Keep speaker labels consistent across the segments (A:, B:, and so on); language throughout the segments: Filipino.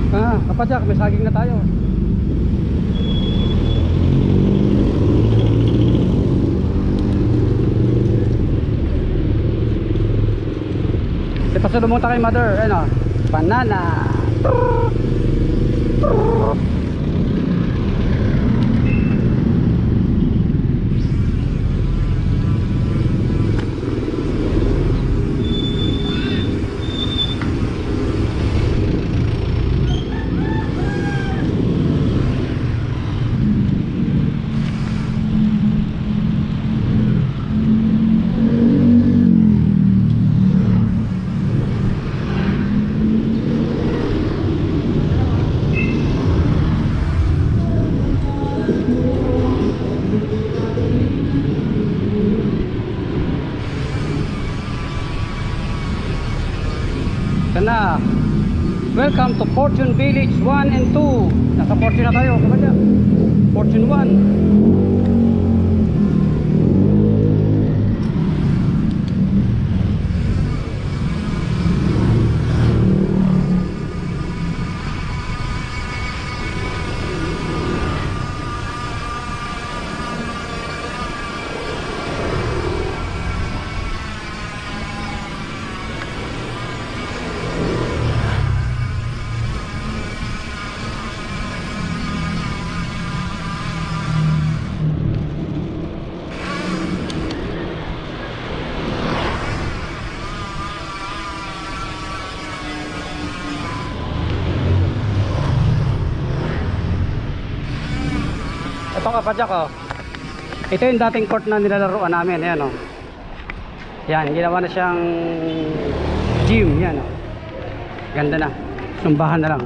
A: Kapadyak, may saging na tayo. Ipasalubong tayo kay mother. Ano? Banana. Na. Welcome to Fortune Village 1 and 2. Nasa Fortune na tayo, kapadyak. Fortune 1. Ito kapadyak, oh. Ito yung dating court na nilalaruan namin. Ayan, oh. Yan, ginawa na siyang gym. Yan, oh. Ganda na. Sumbahan na lang.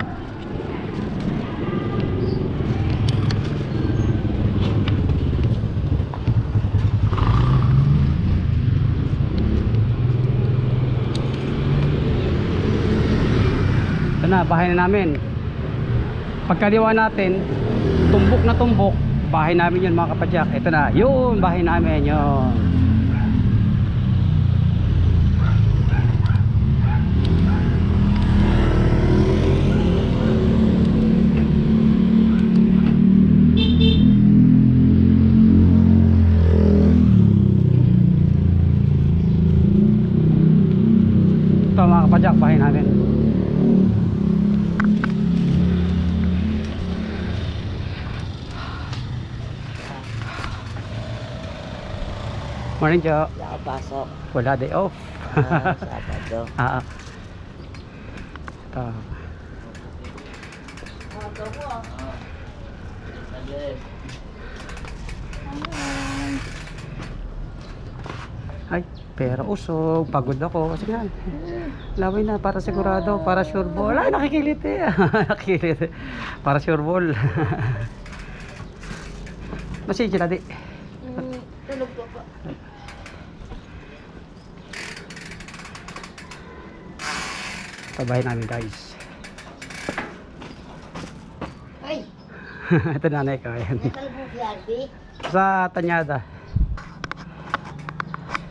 A: Ito na, bahay na namin. Pagkaliwa natin, tumbok na tumbok, bahay namin yun mga kapadyak. Ito na, yun, bahay namin yun. Ito mga kapadyak, bahay namin. Morning, Jo.
B: Wala ka pasok.
A: Wala, day off.
B: Sabado.
A: Ito. Ay, pero usog. Pagod ako. Kasi nga, laway na para sigurado. Para sure ball. Ay, nakikilit eh. Nakikilit. Para sure ball. Masih sila di.
B: Tulog ko pa.
A: Tabahin namin guys.
B: Ay!
A: Ito nanay ko. Ayan.
B: Natalbog si Arby.
A: Sa Tanyada.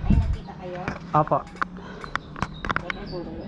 B: Ay, nakita kayo?
A: Opo.
B: Teka, puro